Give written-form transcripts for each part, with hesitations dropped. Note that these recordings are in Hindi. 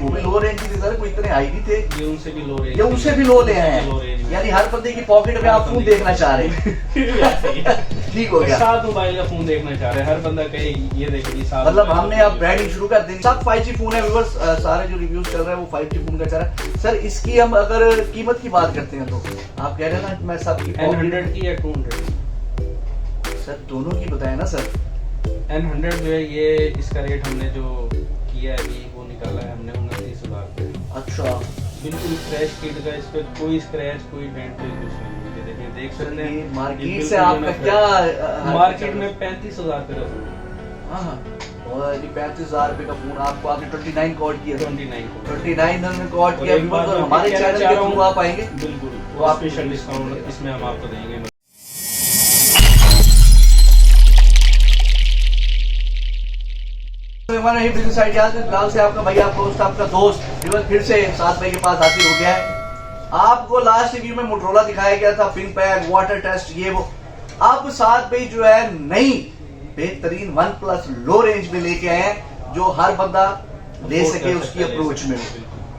वो भी लो रेंज की सर, कोई इतने हाई नहीं थे। ये उनसे भी लो रेंज, ये उनसे भी लो ले आए हैं, यानी हर बंदे की पॉकेट में आप फोन देखना चाह रहे हैं। ठीक हो गया, 7 मोबाइल का फोन देखना चाह रहे हैं, हर बंदा कहे ये देखो जी 7। मतलब हमने अब ब्रांडिंग शुरू कर दी। सब 5G फोन है व्यूअर्स, सारे जो रिव्यूज चल रहे हैं वो 5G फोन का चल रहा है। सर इसकी हम अगर कीमत की बात करते हैं तो आप कह रहे हैं ना मैं सबकी N100 की या 200? सर दोनों की बताया ना सर। N100 जो है ये इसका रेट हमने जो किया है अभी वो निकाला है हमने 29,000 रुपये। अच्छा, बिल्कुल फ्रेश किट का, इस पे कोई स्क्रैच कोई डेंट कोई कुछ नहीं है। ये देखिए, देख सकते हैं मार्केट से आपका क्या मार्केट में 35,000 रुपये का फोन। हाँ और ये 35,000 रुपए का फोन आपको आपने 29 कोड किया, 29 में कोड किया। हमारे चैनल के थ्रू आप आएंगे, बिल्कुल वो आप स्पेशल डिस्काउंट इसमें हम आपको देंगे। हमारा ये बिजनेस आइडियाज में फिलहाल से आपका भाई, आपका दोस्त, आपका दोस्त विवल फिर से साथ भाई के पास हाजिर हो गया है। आपको लास्ट रिव्यू में मोटरोला दिखाया गया था, पिन पैक, वाटर टेस्ट, ये वो। अब साथ भाई जो है नई बेहतरीन OnePlus लो रेंज में लेके आए हैं जो हर बंदा ले सके उसकी अप्रोच में।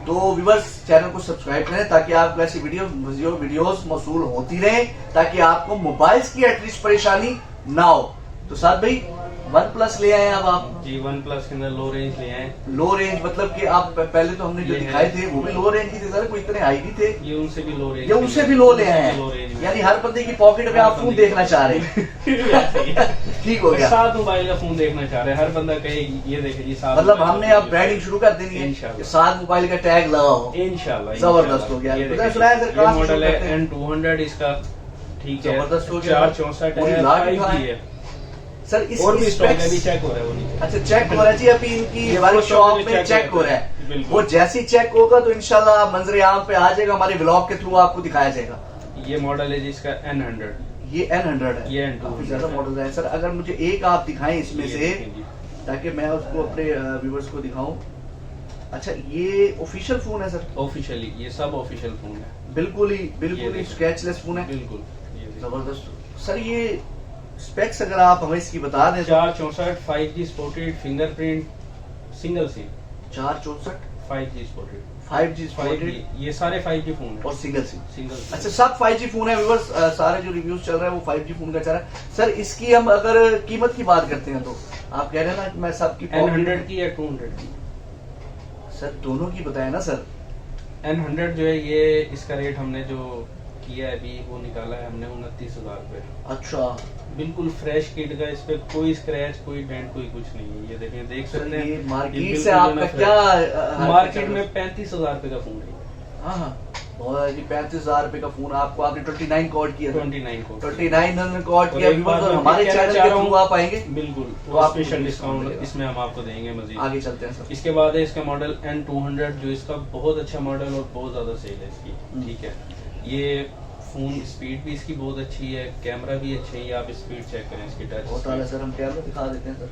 तो व्यूअर्स चैनल को सब्सक्राइब करें ताकि आपको ऐसी वीडियोस मौसूल होती रहे, ताकि आपको मोबाइल्स की एटलीस्ट परेशानी ना हो। तो साथ भाई OnePlus ले आए अब आप जी, OnePlus के अंदर लो रेंज ले आए। लो रेंज मतलब कि आप पहले तो हमने जो दिखाए थे वो भी लो रेंज की थे सर, कोई इतने हाई नहीं थे। ये उनसे भी लो रेंज, ये उनसे भी लो ले आए हैं, यानी हर बंदे की पॉकेट में आप फोन देखना चाह रहे हैं। ठीक हो गया, 7 मोबाइल का फोन देखना चाह रहे हैं, हर बंदा कहे ये देखिए जी 7। मतलब हमने अब ब्रांडिंग शुरू कर देनी है, 7 मोबाइल का टैग लगाओ, इंशाल्लाह जबरदस्त हो गया। ये मॉडल है N200 इसका, ठीक है, जबरदस्त हो गया, 464 है सर। और भी स्टॉक है, अभी चेक हो रहा है वो नहीं। अच्छा चेक हो रहा है जी, अभी इनकी हमारी शॉप में चेक हो रहा है। वो जैसी चेक होगा तो इंशाल्लाह मंजर आम पे आ जाएगा, हमारे ब्लॉग के थ्रू आपको दिखाया जाएगा। ये मॉडल है जिसका N100, ये N100 है, ये N200 काफी ज्यादा मॉडल है सर। अगर मुझे एक आप दिखाएं इसमें से ताकि मैं उसको अपने व्यूअर्स को दिखाऊं। अच्छा ये ऑफिशियल फोन है सर? ऑफिशियली ये सब ऑफिशियल फोन है, बिल्कुल ही स्क्रैचलेस फोन है, बिल्कुल जबरदस्त। सर ये स्पेक्स अगर आप हमें इसकी बता दें। 464 5G supported fingerprint single SIM, 464 5G supported, 5G supported, ये सारे 5G फोन है और सिंगल सिम। सिंगल। अच्छा सब 5G फोन है व्यूअर्स, सारे जो रिव्यूज चल रहे हैं वो 5G फोन का चल रहा है। सर इसकी हम अगर कीमत की बात करते हैं तो आप कह रहे हैं ना कि मैं सबकी N100 की या 200 की? सर दोनों की बताया ना सर। N100 जो है ये इसका रेट हमने जो किया है अभी वो निकाला है हमने 29,000 रुपये। अच्छा बिल्कुल फ्रेश किट का, इस पे कोई स्क्रैच कोई डेंट कोई कुछ नहीं है। ये देखिए, देख सकते हैं ये मार्केट से आपका क्या मार्केट में 35,000 रुपये का फोन है। हाँ और जी 35,000 रुपए का फोन आपको आपने 29 कोड किया, 29 कोड कोड किया। हमारे चैनल के थ्रू आप आएंगे, बिल्कुल वो स्पेशल डिस्काउंट इसमें हम आपको देंगे मजीद। आगे चलते हैं सर। इसके बाद है इसका मॉडल N200 जो इसका बहुत अच्छा मॉडल और बहुत ज्यादा सेल है इसकी, ठीक है। ये फोन स्पीड भी इसकी बहुत अच्छी है, कैमरा भी अच्छा है, आप स्पीड चेक करें इसकी टच बहुत आला सर, हम कैमरा दिखा देते हैं सर।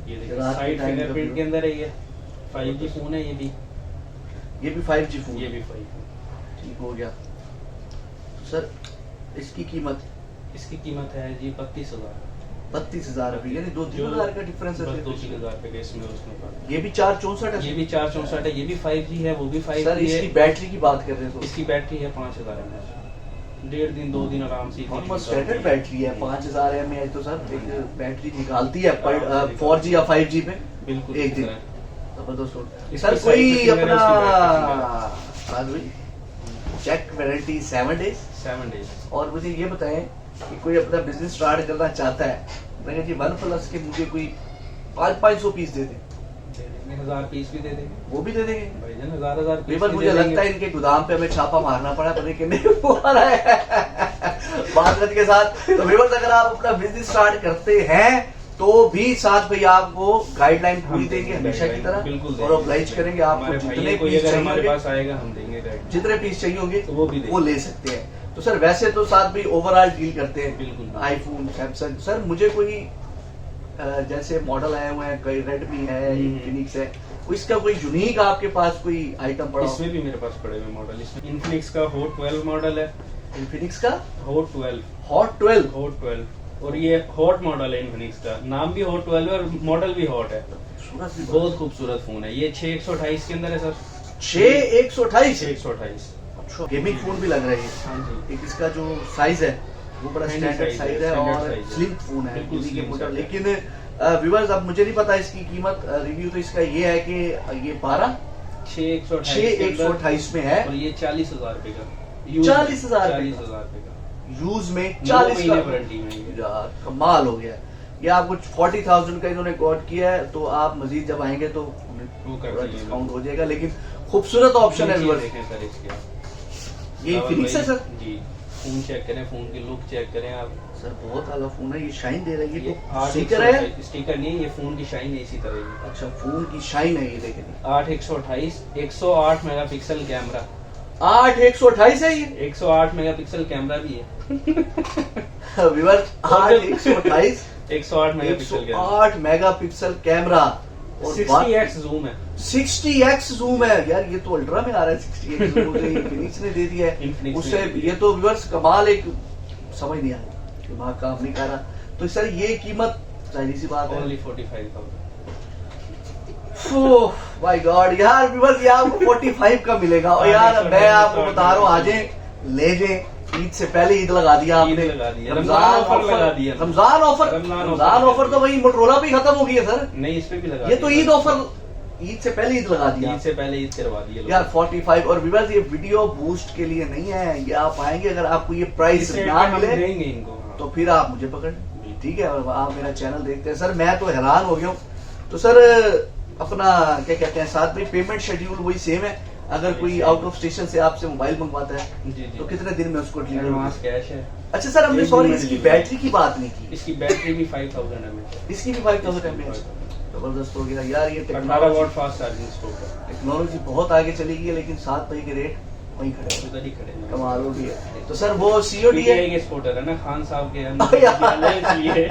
ये देखिए साइड फिंगरप्रिंट के अंदर है, ये 5G फोन है, ये भी 5G फोन, ये भी 5G। ठीक हो गया सर। इसकी कीमत है जी 32,000 रुपए, यानी 2-3 हजार का डिफरेंस है। 2-3 हजार रुपए का इसमें उसमें। ये भी 464 है, ये भी 464 है, ये भी 5G है, वो भी 5G सर। इसकी बैटरी की बात कर रहे हैं तो इसकी बैटरी है 5000 mAh, 1.5 दिन 2 दिन आराम से। स्टैंडर्ड बैटरी है 5000 mAh तो सर एक बैटरी निकालती है 4G या 5G पे बिल्कुल एक दिन। जबरदस्त सर। इसकी कोई साइड पे अपना चेक वारंटी 7 डेज। और मुझे ये बताएं कि कोई अपना बिजनेस स्टार्ट करना चाहता है, मैंने जी OnePlus के मुझे कोई 500 पीस दे दें, 1000 पीस भी दे देंगे, वो भी दे देंगे भाईजान, 1000 पीस। मुझे लगता है इनके गोदाम पे हमें छापा मारना पड़ा, पता नहीं कितने वो आ रहा है बात के साथ। तो व्यूअर्स अगर आप अपना बिजनेस स्टार्ट करते हैं तो भी साथ भाई आपको गाइडलाइन पूरी देंगे हमेशा की तरह, और ऑब्लाइज करेंगे आपको जितने पीस हमारे पास आएगा हम देंगे, जितने पीस चाहिए होंगे तो वो भी वो ले सकते हैं। तो सर वैसे तो साथ भी ओवरऑल डील करते हैं, बिल्कुल आईफोन, सैमसंग। सर मुझे कोई जैसे मॉडल आए हुए हैं, कोई रेडमी है, इन्फिनिक्स है, इसका कोई यूनिक आपके पास कोई आइटम पड़ा? इसमें भी मेरे पास पड़े हुए मॉडल, इसमें इन्फिनिक्स का हॉट 12 मॉडल है, इन्फिनिक्स का हॉट 12, और ये हॉट मॉडल है इन्फिनिक्स का, नाम भी हॉट 12 है और मॉडल भी हॉट है। खूबसूरत भी बहुत खूबसूरत फोन है ये। 6128 के अंदर है सर। 6128 6128। अच्छा गेमिंग फोन भी लग रहा है ये। हाँ जी। एक इसका जो साइज है वो बड़ा Handy स्टैंडर्ड size साइज है, है standard और size है। स्लिम फोन है बिल्कुल टीवी के slim मोटर। size है। लेकिन व्यूअर्स अब मुझे नहीं पता इसकी कीमत, रिव्यू तो इसका ये है कि ये 6128 में है और ये 40,000 रुपए का। 40,000 रुपए 40,000 रुपए का। यूज में 9 40 महीने का वारंटी में ये। यार कमाल हो गया। ये आपको 40,000 का इन्होंने कोट किया है, तो आप मजीद जब आएंगे तो वो कर थोड़ा देंगे। डिस्काउंट हो जाएगा। लेकिन खूबसूरत ऑप्शन है ये व्यूअर्स। देखें सर इसके। ये फिनिक्स है सर। जी। फोन चेक करें, फोन की लुक चेक करें आप। सर बहुत आला फोन है, ये शाइन दे रही है। ये तो स्टिकर है, स्टिकर नहीं है, ये फोन की शाइन है इसी तरह की। अच्छा फोन की शाइन है ये, देखें 8128 108 मेगापिक्सल कैमरा। 8128 है ये 108 मेगापिक्सल कैमरा भी है। Viewers. 8128 108 megapixel camera. 108 megapixel camera और 60x जूम है। 60x जूम है यार। ये तो अल्ट्रा में आ रहा है 60x जूम, फिनिक्स ने दे दिया है Infinix उससे। ने दिया ये तो व्यूअर्स कमाल, एक समझ नहीं आ रहा, दिमाग काम नहीं कर रहा। तो सर ये कीमत जाहिर सी बात है ओनली 45,000। माय गॉड यार व्यूअर्स, ये आपको 45 का मिलेगा। और यार मैं आपको बता रहा हूँ, आ जाए ले जाए। ईद से पहले ईद लगा दिया ईद आपने, लगा दिया, रमजान ऑफर लगा दिया। रमजान ऑफर। रमजान रमजान ऑफर तो भाई मोटरोला पे ही खत्म हो गई है सर। नहीं, इस पे भी लगा ये तो दिया। ईद ऑफर, ईद से पहले ईद लगा दिया ईद से पहले ईद करवा दिए लोग। यार 45। और व्यूअर्स ये वीडियो बूस्ट के लिए नहीं है, ये आप आएंगे अगर आपको ये प्राइस इससे ना हम मिले देंगे इनको। हाँ। तो फिर आप मुझे पकड़, ठीक है। और आप मेरा चैनल देखते हैं सर, मैं तो हैरान हो गया हूँ। तो सर अपना क्या कहते हैं साथ में पेमेंट शेड्यूल वही सेम है। अगर कोई आउट ऑफ स्टेशन से आपसे मोबाइल मंगवाता है जी जी। तो कितने दिन में उसको डिलीवर एडवांस कैश है। अच्छा सर हमने एक सॉरी दिन में इसकी delivery। बैटरी की बात नहीं की। इसकी बैटरी भी 5000 mAh। इसकी भी 5000 mAh। जबरदस्त हो गया यार। ये 18 वॉट फास्ट चार्जिंग स्टॉक है। टेक्नोलॉजी बहुत आगे चली गई है, लेकिन 7 भाई के रेट वहीं खड़े हैं। उधर ही खड़े हैं। कमाल हो गया। तो सर वो सीओडी है PTI के स्कूटर है ना खान साहब के अरे यार। हमने इसलिए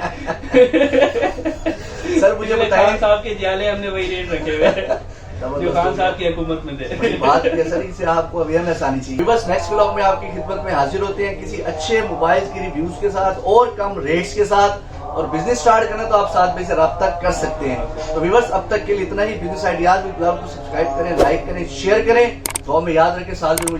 सर मुझे खान बताइए, साहब के जियाले हमने वही रेट रखे हुए हैं जो खान साहब की हुकूमत में थे। बात सर इससे आपको अवेयरनेस आनी चाहिए। बस नेक्स्ट व्लॉग में आपकी खिदमत में हाजिर होते हैं किसी अच्छे मोबाइल की रिव्यूज के साथ और कम रेट्स के साथ। और बिजनेस स्टार्ट करना तो आप 7 बजे से रब्ता कर सकते हैं। तो व्यूअर्स अब तक के लिए इतना ही। बिजनेस आइडियाज को सब्सक्राइब करें, लाइक करें, शेयर करें। तो हमें याद रखें, साल में